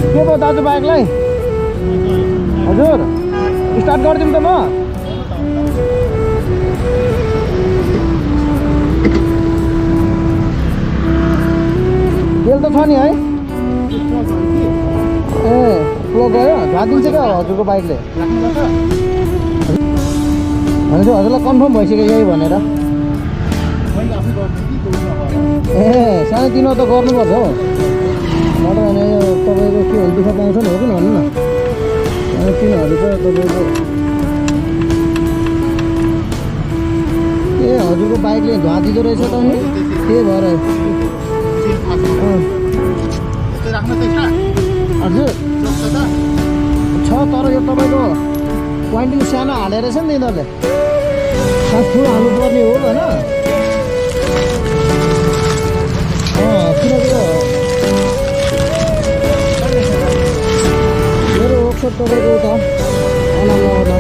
के भयो दाजु बाइकलाई? हजुर स्टार्ट गरिदिउँ त म? तेल त छ नि है? ए प्लग गयो? झादिन्छ क्या हजुरको बाइकले? भनेपछि हजुरलाई कन्फर्म भइसक्यो यही भनेर? ए सानोतिनो त गर्नुपर्छ हौ, नत्र भने तपाईँको के हुन्छ, दुःख पाउँछ नि, हो कि भन्नु न? सानोतिनोहरू त तपाईँको ए हजुरको बाइकले धुवा दिँदो रहेछ त नि, के भएर? हजुर छ, तर यो तपाईँको पोइन्टिङ सानो हालेर रहेछ नि यिनीहरूले, खास ठुलो हाल्नुपर्ने हो होइन? किनकि मेरो वर्कसप तपाईँको उता अनाम